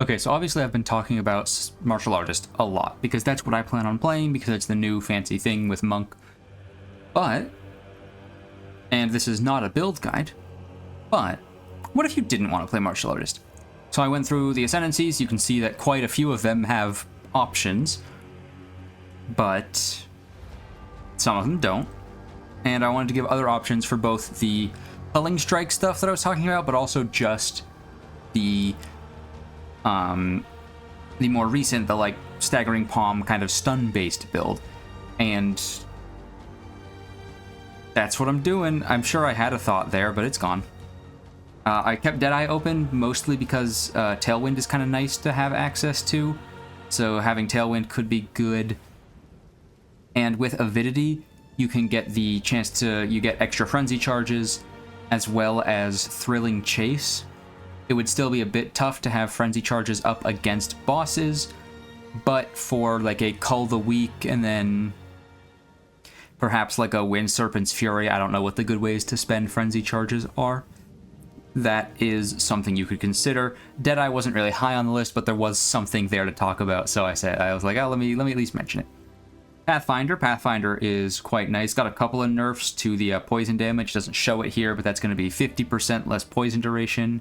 Okay, so obviously I've been talking about martial artist a lot, because that's what I plan on playing, because it's the new fancy thing with Monk. But, and this is not a build guide, but what if you didn't want to play martial artist? So I went through the Ascendancies. You can see that quite a few of them have options, but some of them don't. And I wanted to give other options for both the Culling Strike stuff that I was talking about, but also just the more recent, the like Staggering Palm kind of stun-based build. And that's what I'm doing. I'm sure I had a thought there, but it's gone. I kept Deadeye open mostly because Tailwind is kind of nice to have access to. So having Tailwind could be good. And with Avidity, you can get the chance to, you get extra Frenzy charges, as well as Thrilling Chase. It would still be a bit tough to have Frenzy charges up against bosses, but for like a Cull the Weak and then perhaps like a Wind Serpent's Fury, I don't know what the good ways to spend Frenzy charges are. That is something you could consider. Deadeye wasn't really high on the list, but there was something there to talk about, so I was like, oh, let me at least mention it. Pathfinder is quite nice. Got a couple of nerfs to the poison damage. Doesn't show it here, but that's going to be 50% less poison duration.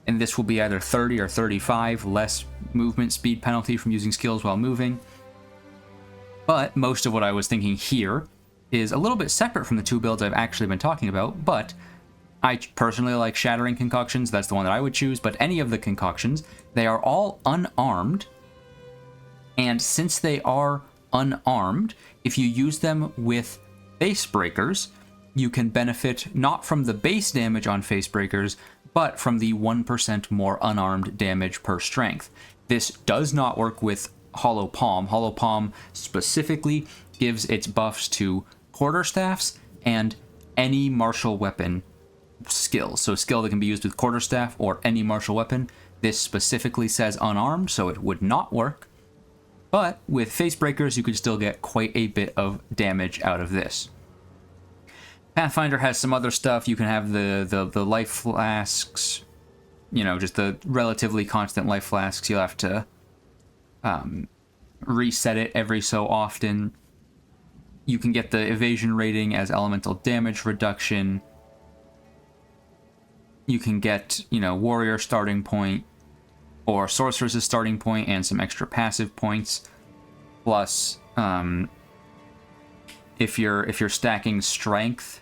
And this will be either 30 or 35 less movement speed penalty from using skills while moving. But most of what I was thinking here is a little bit separate from the two builds I've actually been talking about, but I personally like Shattering Concoctions. That's the one that I would choose, but any of the concoctions, they are all unarmed. And since they are unarmed, if you use them with Face Breakers, you can benefit not from the base damage on Face Breakers, but from the 1% more unarmed damage per strength. This does not work with Hollow Palm. Hollow Palm specifically gives its buffs to quarterstaffs and any martial weapon skill. So skill that can be used with quarterstaff or any martial weapon. This specifically says unarmed, so it would not work. But with Face Breakers, you could still get quite a bit of damage out of this. Pathfinder has some other stuff. You can have the life flasks, you know, just the relatively constant life flasks. You'll have to reset it every so often. You can get the evasion rating as elemental damage reduction. You can get, you know, warrior starting point or sorceress's starting point and some extra passive points. Plus, if you're stacking strength,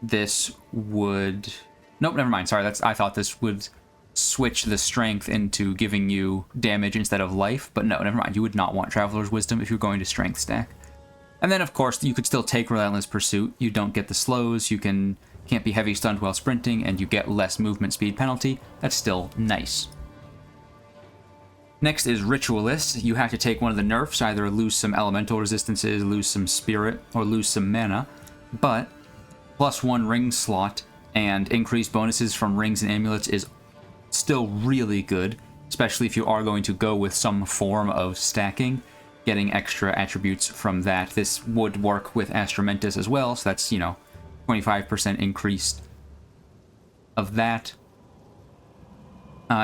this would... Nope, never mind. Sorry, I thought this would switch the strength into giving you damage instead of life, but no, never mind. You would not want Traveler's Wisdom if you're going to strength stack. And then, of course, you could still take Relentless Pursuit. You don't get the slows. You can't be heavy stunned while sprinting, and you get less movement speed penalty. That's still nice. Next is Ritualist. You have to take one of the nerfs, either lose some elemental resistances, lose some spirit, or lose some mana, but +1 ring slot and increased bonuses from rings and amulets is still really good, especially if you are going to go with some form of stacking, getting extra attributes from that. This would work with Astramentus as well, so that's, you know, 25% increase of that.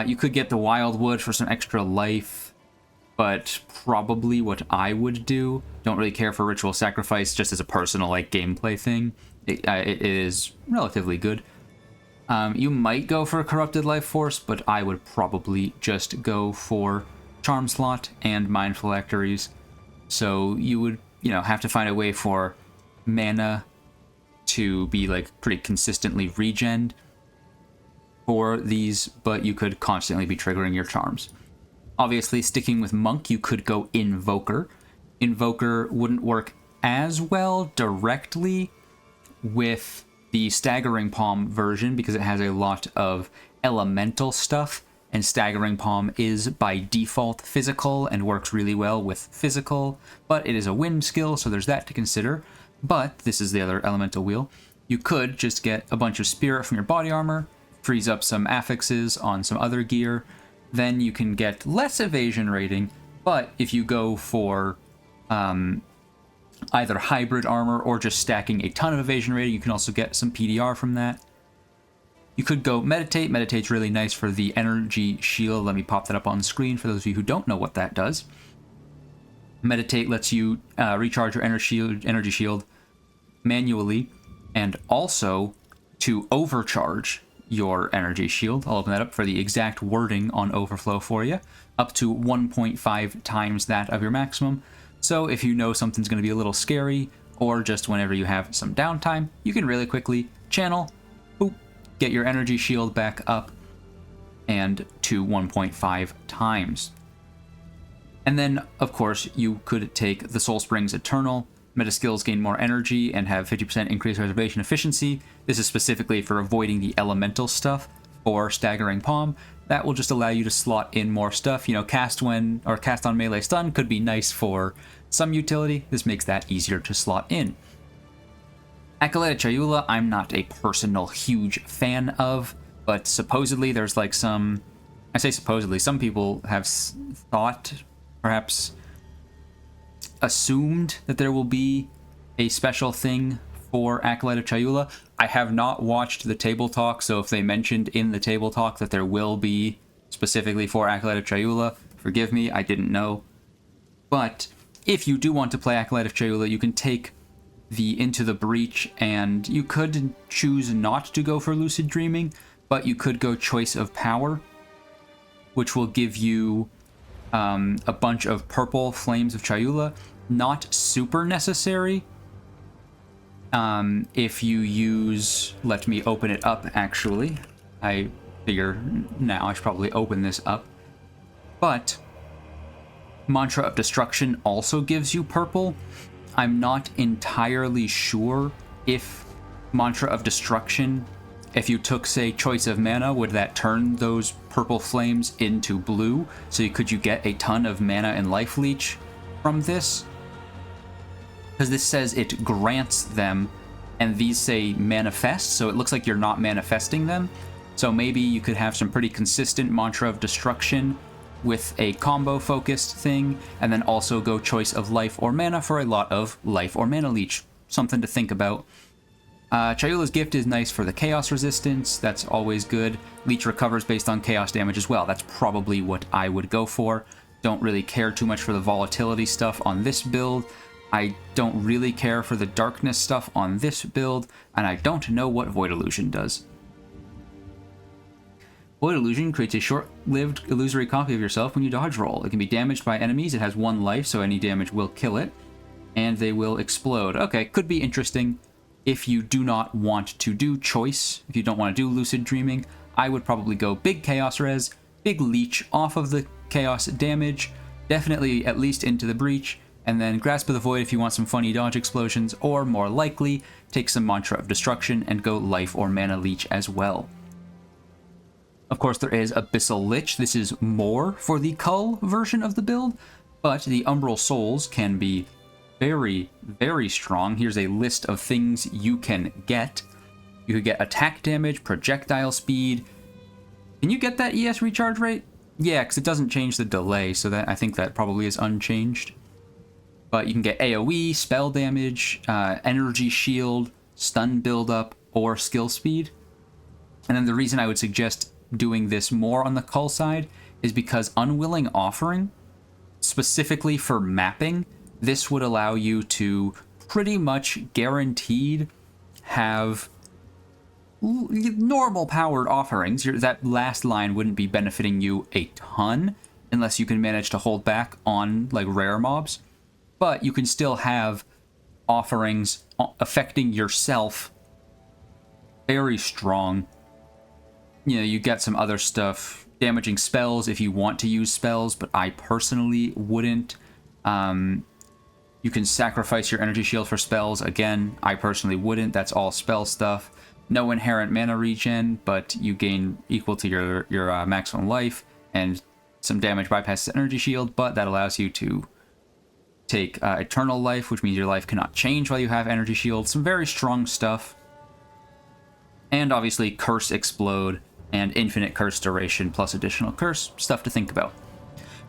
You could get the Wildwood for some extra life, but probably what I would do, don't really care for Ritual Sacrifice just as a personal like gameplay thing. It is relatively good. You might go for Corrupted Life Force, but I would probably just go for Charm Slot and Mind Phylacteries. So you would, you know, have to find a way for mana to be like pretty consistently regened for these, but you could constantly be triggering your charms. Obviously, sticking with Monk, you could go Invoker. Invoker wouldn't work as well directly with the Staggering Palm version because it has a lot of elemental stuff, and Staggering Palm is by default physical and works really well with physical, but it is a wind skill, so there's that to consider. But this is the other elemental wheel. You could just get a bunch of spirit from your body armor, frees up some affixes on some other gear, then you can get less evasion rating, but if you go for either hybrid armor or just stacking a ton of evasion rating, you can also get some PDR from that. You could go Meditate. Meditate's really nice for the energy shield. Let me pop that up on the screen for those of you who don't know what that does. Meditate lets you recharge your energy shield manually, and also to overcharge your energy shield. I'll open that up for the exact wording on overflow for you. Up to 1.5 times that of your maximum. So if you know something's going to be a little scary, or just whenever you have some downtime, you can really quickly channel, boop, get your energy shield back up, and to 1.5 times. And then, of course, you could take the Soul Springs Eternal. Meta skills gain more energy and have 50% increased reservation efficiency. This is specifically for avoiding the elemental stuff for Staggering Palm. That will just allow you to slot in more stuff. You know, cast on melee stun could be nice for some utility. This makes that easier to slot in. Acolyte Chayula, I'm not a personal huge fan of, but supposedly there's like some... I say supposedly, some people have thought, perhaps assumed, that there will be a special thing for Acolyte of Chayula. I have not watched the table talk, so if they mentioned in the table talk that there will be specifically for Acolyte of Chayula, forgive me, I didn't know. But if you do want to play Acolyte of Chayula, you can take the Into the Breach, and you could choose not to go for Lucid Dreaming, but you could go Choice of Power, which will give you a bunch of purple Flames of Chayula. Not super necessary if you use... Let me open it up, actually. I figure now I should probably open this up. But Mantra of Destruction also gives you purple. I'm not entirely sure if Mantra of Destruction, if you took, say, Choice of Mana, would that turn those purple flames into blue? So could you get a ton of mana and life leech from this? Because this says it grants them, and these say manifest, so it looks like you're not manifesting them. So maybe you could have some pretty consistent Mantra of Destruction with a combo-focused thing, and then also go Choice of Life or Mana for a lot of life or mana leech. Something to think about. Chayula's Gift is nice for the Chaos resistance. That's always good. Leech recovers based on Chaos damage as well. That's probably what I would go for. Don't really care too much for the volatility stuff on this build. I don't really care for the darkness stuff on this build, and I don't know what Void Illusion does. Void Illusion creates a short-lived illusory copy of yourself when you dodge roll. It can be damaged by enemies. It has 1 life, so any damage will kill it, and they will explode. Okay, could be interesting if you do not want to do Choice. If you don't want to do Lucid Dreaming, I would probably go big Chaos Res, big Leech off of the Chaos damage, definitely at least Into the Breach, and then Grasp of the Void if you want some funny dodge explosions, or more likely, take some Mantra of Destruction and go Life or Mana Leech as well. Of course, there is Abyssal Lich. This is more for the Cull version of the build, but the Umbral Souls can be very, very strong. Here's a list of things you can get. You could get attack damage, projectile speed. Can you get that ES recharge rate? Yeah, because it doesn't change the delay, so that I think that probably is unchanged. But you can get AoE, spell damage, energy shield, stun buildup, or skill speed. And then the reason I would suggest doing this more on the Cull side is because Unwilling Offering, specifically for mapping, this would allow you to pretty much guaranteed have normal powered offerings. That last line wouldn't be benefiting you a ton unless you can manage to hold back on like rare mobs. But you can still have offerings affecting yourself very strong. You know, you get some other stuff, damaging spells if you want to use spells, but I personally wouldn't. You can sacrifice your energy shield for spells. Again, I personally wouldn't. That's all spell stuff. No inherent mana regen, but you gain equal to your maximum life, and some damage bypasses energy shield, but that allows you to take eternal life, which means your life cannot change while you have energy shield. Some very strong stuff. And obviously Curse Explode and Infinite Curse Duration plus additional Curse. Stuff to think about.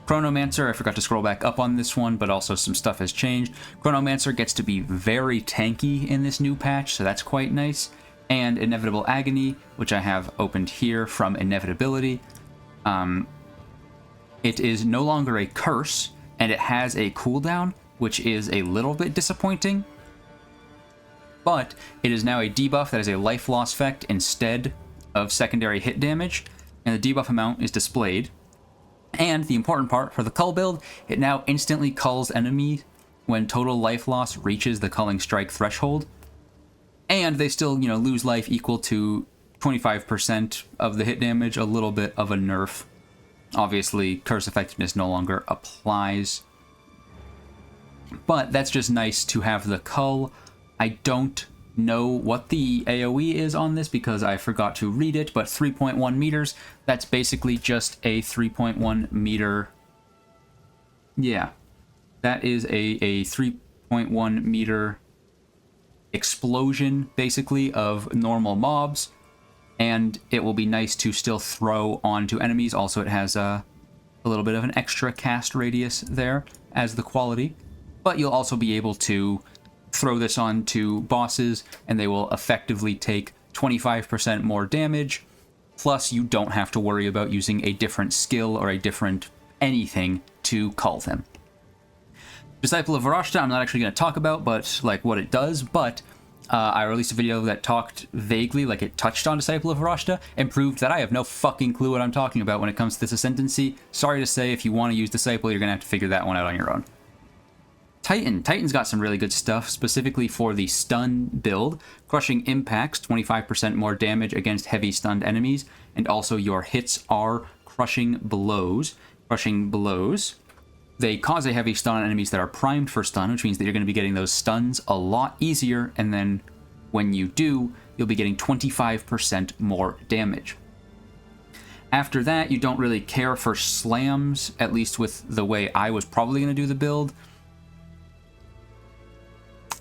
Chronomancer, I forgot to scroll back up on this one, but also some stuff has changed. Chronomancer gets to be very tanky in this new patch, so that's quite nice. and Inevitable Agony, which I have opened here from Inevitability. It is no longer a curse, and it has a cooldown, which is a little bit disappointing. But it is now a debuff that is a life loss effect instead of secondary hit damage, and the debuff amount is displayed. And the important part for the Cull build, it now instantly culls enemies when total life loss reaches the Culling Strike threshold. And they still, lose life equal to 25% of the hit damage, a little bit of a nerf. Obviously, curse effectiveness no longer applies. But that's just nice to have the Cull. I don't know what the AoE is on this because I forgot to read it, but 3.1 meters, that's basically just a 3.1 meter... Yeah, that is a 3.1 meter explosion, basically, of normal mobs, and it will be nice to still throw onto enemies. Also, it has a little bit of an extra cast radius there as the quality, but you'll also be able to throw this onto bosses, and they will effectively take 25% more damage, plus you don't have to worry about using a different skill or a different anything to cull them. Disciple of Varashta I'm not actually going to talk about, but like what it does, but I released a video that talked vaguely, like it touched on Disciple of Varashta, and proved that I have no fucking clue what I'm talking about when it comes to this Ascendancy. Sorry to say, if you want to use Disciple, you're going to have to figure that one out on your own. Titan's got some really good stuff, specifically for the stun build. Crushing impacts, 25% more damage against heavy stunned enemies, and also your hits are crushing blows. Crushing blows, they cause a heavy stun on enemies that are primed for stun, which means that you're going to be getting those stuns a lot easier, and then when you do, you'll be getting 25% more damage. After that, you don't really care for slams, at least with the way I was probably going to do the build.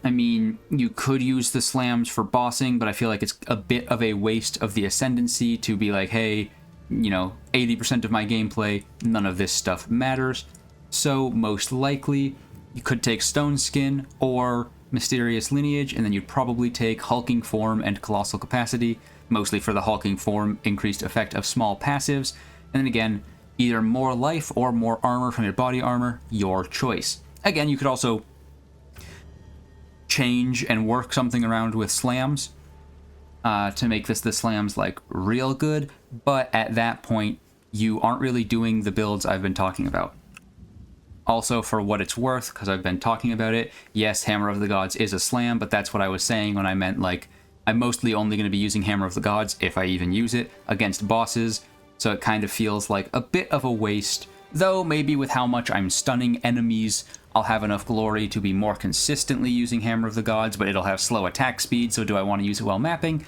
I mean, you could use the slams for bossing, but I feel like it's a bit of a waste of the Ascendancy to be like, hey, 80% of my gameplay, none of this stuff matters. So most likely, you could take Stone Skin or Mysterious Lineage, and then you'd probably take Hulking Form and Colossal Capacity, mostly for the Hulking Form increased effect of small passives, and then again, either more life or more armor from your body armor, your choice. Again, you could also change and work something around with slams to make the slams like real good, but at that point you aren't really doing the builds I've been talking about. Also, for what it's worth, because I've been talking about it, yes, Hammer of the Gods is a slam, but that's what I was saying when I meant like I'm mostly only going to be using Hammer of the Gods, if I even use it, against bosses, so it kind of feels like a bit of a waste, though maybe with how much I'm stunning enemies, I'll have enough glory to be more consistently using Hammer of the Gods, but it'll have slow attack speed, so do I want to use it while mapping?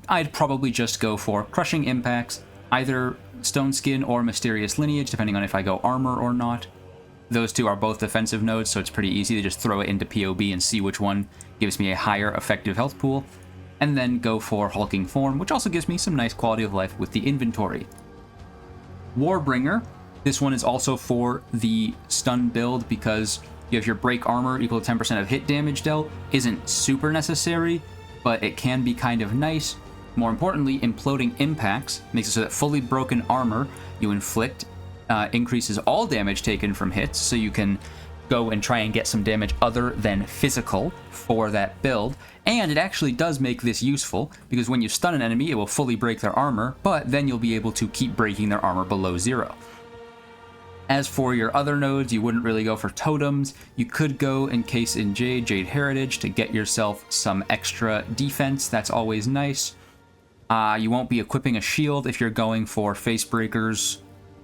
I'd probably just go for Crushing Impacts, either Stone Skin or Mysterious Lineage, depending on if I go armor or not. Those two are both defensive nodes, so it's pretty easy to just throw it into POB and see which one gives me a higher effective health pool, and then go for Hulking Form, which also gives me some nice quality of life with the inventory. Warbringer. This one is also for the stun build because you have your break armor equal to 10% of hit damage dealt. Isn't super necessary, but it can be kind of nice. More importantly, Imploding Impacts makes it so that fully broken armor you inflict increases all damage taken from hits, so you can go and try and get some damage other than physical for that build. And it actually does make this useful, because when you stun an enemy, it will fully break their armor, but then you'll be able to keep breaking their armor below 0. As for your other nodes, you wouldn't really go for totems. You could go Encase in Jade Heritage to get yourself some extra defense. That's always nice. You won't be equipping a shield if you're going for Facebreakers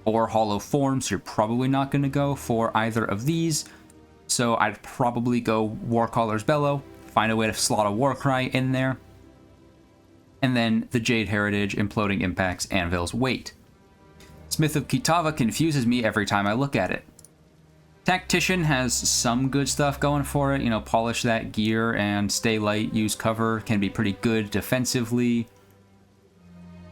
or Hollow Forms. You're probably not going to go for either of these. So I'd probably go Warcaller's Bellow, find a way to slot a Warcry in there. And then the Jade Heritage, Imploding Impacts, Anvil's Weight. Smith of Kitava confuses me every time I look at it. Tactician has some good stuff going for it. Polish that gear and stay light, use cover, can be pretty good defensively.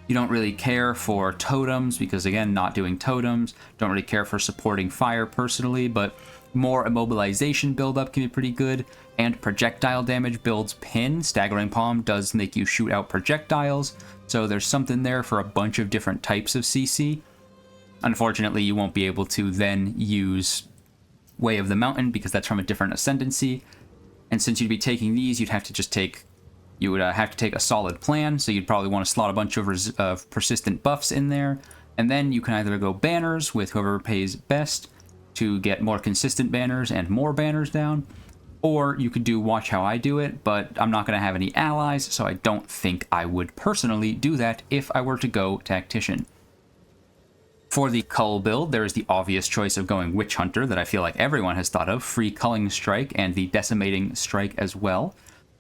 You don't really care for totems because, again, not doing totems. Don't really care for supporting fire personally, but more immobilization buildup can be pretty good. And projectile damage builds pin. Staggering Palm does make you shoot out projectiles. So there's something there for a bunch of different types of CC. Unfortunately, you won't be able to then use Way of the Mountain because that's from a different Ascendancy. And since you'd be taking these, you'd have to just take... You would have to take a solid plan, so you'd probably want to slot a bunch of persistent buffs in there. And then you can either go banners with whoever pays best to get more consistent banners and more banners down, or you could do Watch How I Do It, but I'm not going to have any allies, so I don't think I would personally do that if I were to go Tactician. For the Cull build, there is the obvious choice of going Witch Hunter that I feel like everyone has thought of, free Culling Strike and the Decimating Strike as well.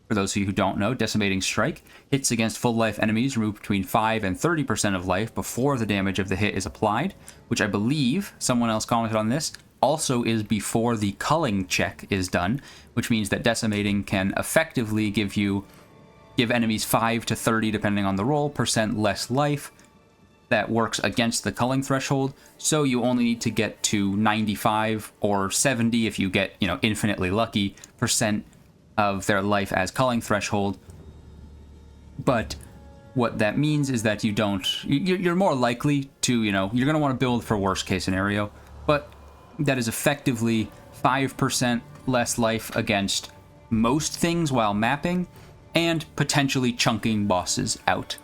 For those of you who don't know, Decimating Strike hits against full life enemies, remove between 5 and 30% of life before the damage of the hit is applied, which I believe, someone else commented on this, also is before the culling check is done, which means that Decimating can effectively give enemies 5 to 30, depending on the roll, % less life. That works against the culling threshold, so you only need to get to 95 or 70 if you get, infinitely lucky, % of their life as culling threshold. But what that means is that you're more likely to, you're going to want to build for worst case scenario, but that is effectively 5% less life against most things while mapping, and potentially chunking bosses out.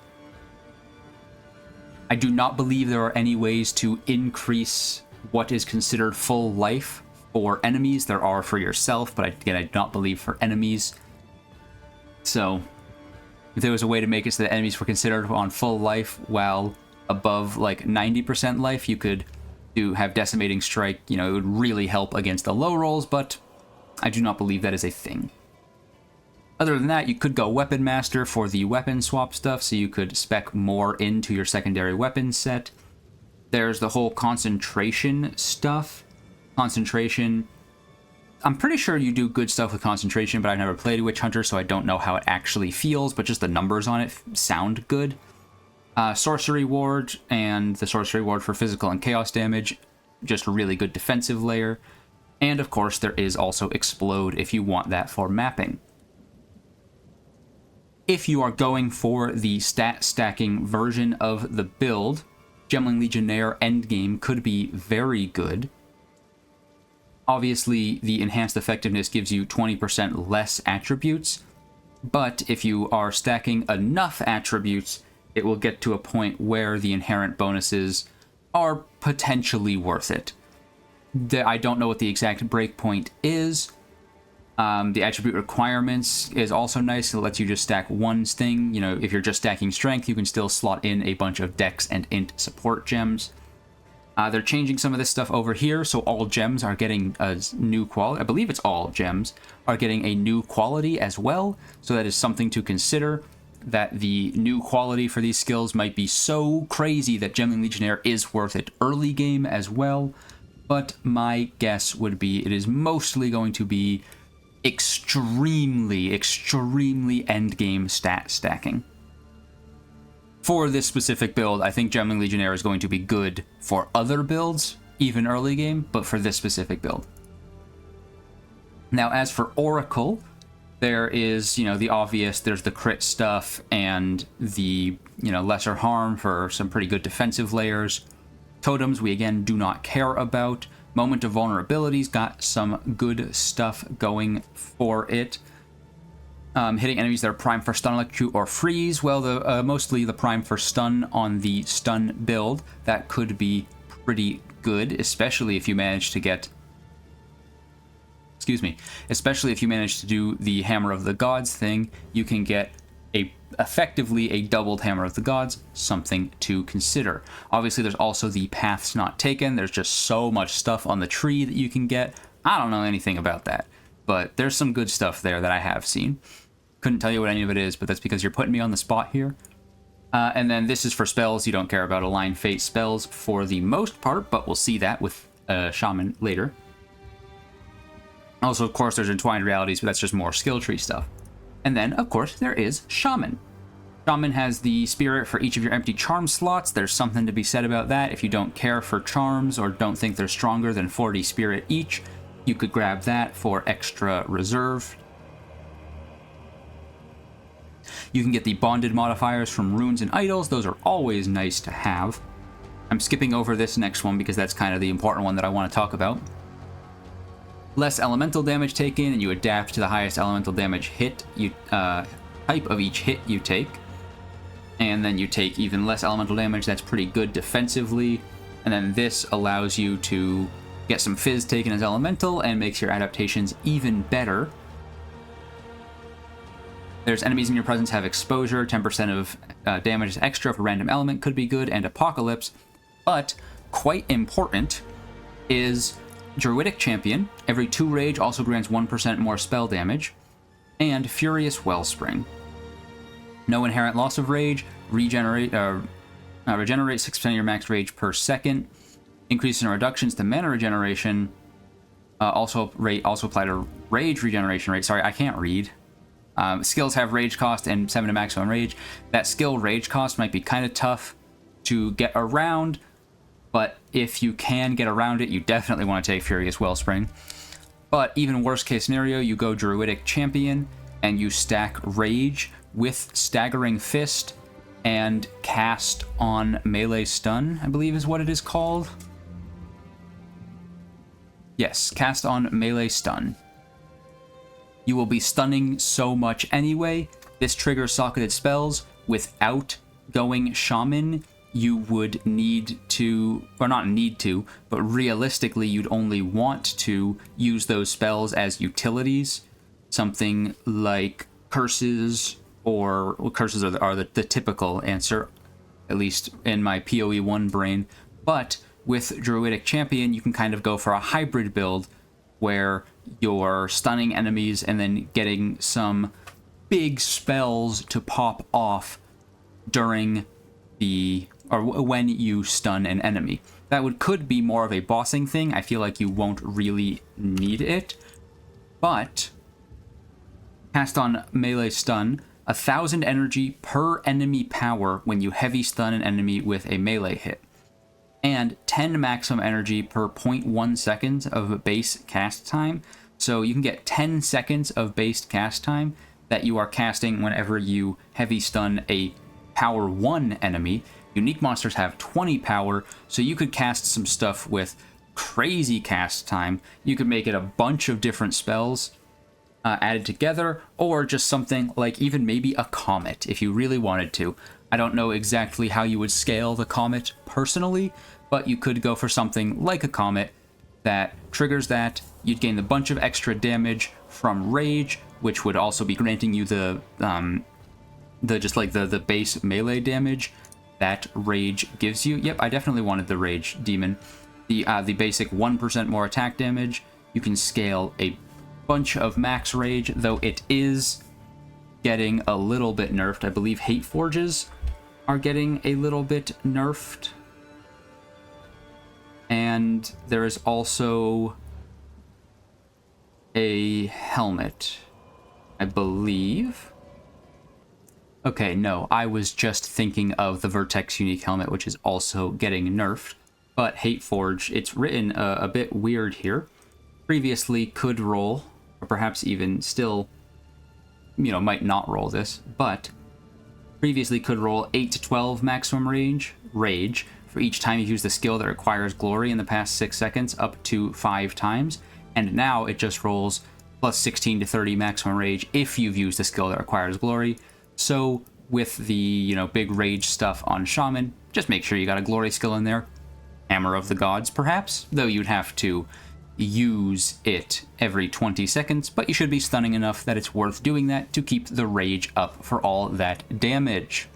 I do not believe there are any ways to increase what is considered full life for enemies. There are for yourself, but again, I do not believe for enemies. So, if there was a way to make it so that enemies were considered on full life while above like 90% life, you could have Decimating Strike. It would really help against the low rolls, but I do not believe that is a thing. Other than that, you could go Weapon Master for the weapon swap stuff, so you could spec more into your secondary weapon set. There's the whole concentration stuff. Concentration, I'm pretty sure you do good stuff with concentration, but I've never played Witch Hunter, so I don't know how it actually feels, but just the numbers on it sound good. Sorcery Ward, and the Sorcery Ward for physical and chaos damage, just a really good defensive layer. And of course, there is also Explode if you want that for mapping. If you are going for the stat stacking version of the build, Gemling Legionnaire endgame could be very good. Obviously, the enhanced effectiveness gives you 20% less attributes, but if you are stacking enough attributes, it will get to a point where the inherent bonuses are potentially worth it. I don't know what the exact breakpoint is. The attribute requirements is also nice. It lets you just stack one thing. If you're just stacking strength, you can still slot in a bunch of dex and int support gems. They're changing some of this stuff over here, so all gems are getting a new quality. I believe it's all gems are getting a new quality as well, so that is something to consider, that the new quality for these skills might be so crazy that Gemling Legionnaire is worth it early game as well, but my guess would be it is mostly going to be extremely endgame stat stacking. For this specific build, I think Gemling Legionnaire is going to be good for other builds, even early game, but for this specific build. Now, as for Oracle, there is, the obvious, there's the crit stuff and the, lesser harm for some pretty good defensive layers. Totems, we again do not care about. Moment of Vulnerability's got some good stuff going for it. Hitting enemies that are primed for stun, electrocute, or freeze. Well, mostly the prime for stun on the stun build. That could be pretty good, especially if you manage to get... Especially if you manage to do the Hammer of the Gods thing, you can get effectively a doubled Hammer of the Gods, something to consider. Obviously, there's also the Paths Not Taken. There's just so much stuff on the tree that you can get. I don't know anything about that, but there's some good stuff there that I have seen. Couldn't tell you what any of it is, but that's because you're putting me on the spot here. And then this is for spells. You don't care about Align Fate spells for the most part, but we'll see that with Shaman later. Also, of course, there's Entwined Realities, but that's just more skill tree stuff. And then, of course, there is Shaman. Shaman has the spirit for each of your empty charm slots. There's something to be said about that. If you don't care for charms or don't think they're stronger than 40 spirit each, you could grab that for extra reserve. You can get the bonded modifiers from runes and idols. Those are always nice to have. I'm skipping over this next one because that's kind of the important one that I want to talk about. Less elemental damage taken, and you adapt to the highest elemental damage hit type of each hit you take. And then you take even less elemental damage. That's pretty good defensively. And then this allows you to get some fizz taken as elemental and makes your adaptations even better. There's enemies in your presence have exposure, 10% of damage is extra for random element could be good, and apocalypse. But quite important is Druidic Champion. Every 2 rage also grants 1% more spell damage. And Furious Wellspring. No inherent loss of rage. Regenerate 6% of your max rage per second. Increase in reductions to mana regeneration. Also apply to rage regeneration rate. Sorry, I can't read. Skills have rage cost and 7 to maximum rage. That skill rage cost might be kind of tough to get around, but if you can get around it, you definitely want to take Furious Wellspring. But even worst case scenario, you go Druidic Champion and you stack Rage with Staggering Fist and Cast on Melee Stun, I believe is what it is called. Yes, Cast on Melee Stun. You will be stunning so much anyway. This triggers socketed spells. Without going Shaman, you would need to, or not need to, but realistically you'd only want to use those spells as utilities. Something like curses, or well, curses are the typical answer, at least in my PoE 1 brain. But with Druidic Champion, you can kind of go for a hybrid build where you're stunning enemies and then getting some big spells to pop off during when you stun an enemy. That could be more of a bossing thing. I feel like you won't really need it. But cast on melee stun, 1,000 energy per enemy power when you heavy stun an enemy with a melee hit. And 10 maximum energy per 0.1 seconds of base cast time. So you can get 10 seconds of base cast time that you are casting whenever you heavy stun a power 1 enemy. Unique monsters have 20 power, so you could cast some stuff with crazy cast time. You could make it a bunch of different spells added together, or just something like even maybe a comet if you really wanted to. I don't know exactly how you would scale the comet personally, but you could go for something like a comet that triggers that. You'd gain a bunch of extra damage from rage, which would also be granting you the base melee damage that rage gives you. Yep, I definitely wanted the rage demon. The basic 1% more attack damage. You can scale a bunch of max rage, though it is getting a little bit nerfed. I believe Hate Forges are getting a little bit nerfed. And there is also a helmet, I believe. Okay, no, I was just thinking of the Vertex Unique Helmet, which is also getting nerfed. But Hate Forge, it's written a bit weird here. Previously could roll, or perhaps even still, might not roll this, but previously could roll 8 to 12 maximum rage for each time you've used the skill that requires glory in the past 6 seconds up to 5 times. And now it just rolls plus 16 to 30 maximum rage if you've used a skill that requires glory. So with the, big rage stuff on Shaman, just make sure you got a glory skill in there. Hammer of the Gods, perhaps, though you'd have to use it every 20 seconds, but you should be stunning enough that it's worth doing that to keep the rage up for all that damage.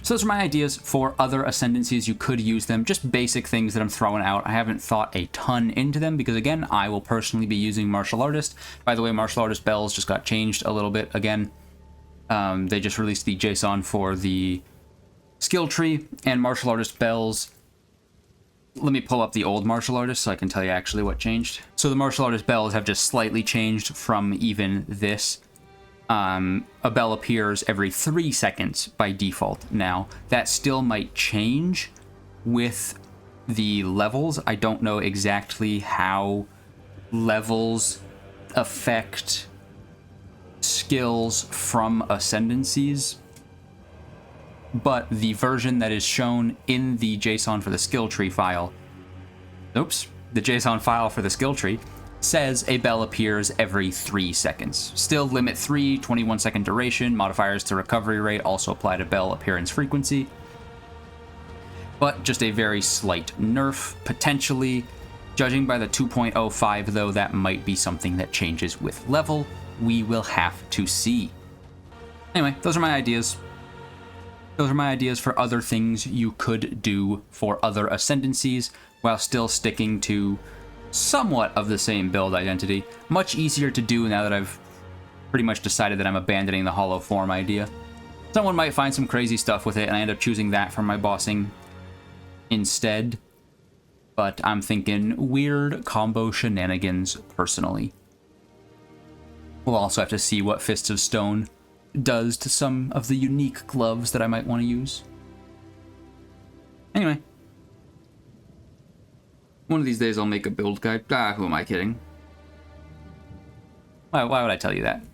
So those are my ideas for other Ascendancies. You could use them, just basic things that I'm throwing out. I haven't thought a ton into them because, again, I will personally be using Martial Artist. By the way, Martial Artist bells just got changed a little bit again. They just released the JSON for the skill tree, and Martial Artist bells. Let me pull up the old Martial Artist so I can tell you actually what changed. So the Martial Artist bells have just slightly changed from even this. a bell appears every 3 seconds by default now. That still might change with the levels. I don't know exactly how levels affect skills from ascendancies, but the version that is shown in the JSON for the skill tree file, the JSON file for the skill tree says a bell appears every 3 seconds. Still limit 3, 21-second duration, modifiers to recovery rate also apply to bell appearance frequency, but just a very slight nerf, potentially. Judging by the 2.05, though, that might be something that changes with level. We will have to see. Anyway, those are my ideas. Those are my ideas for other things you could do for other ascendancies while still sticking to somewhat of the same build identity. Much easier to do now that I've pretty much decided that I'm abandoning the hollow form idea. Someone might find some crazy stuff with it, and I end up choosing that for my bossing instead. But I'm thinking weird combo shenanigans personally. We'll also have to see what Fists of Stone does to some of the unique gloves that I might want to use. Anyway. One of these days I'll make a build guide. Who am I kidding? Why would I tell you that?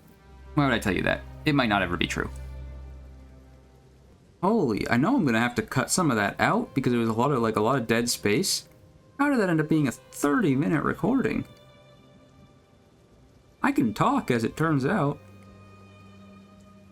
Why would I tell you that? It might not ever be true. Holy, I know I'm gonna have to cut some of that out because there was a lot of dead space. How did that end up being a 30-minute recording? I can talk, as it turns out.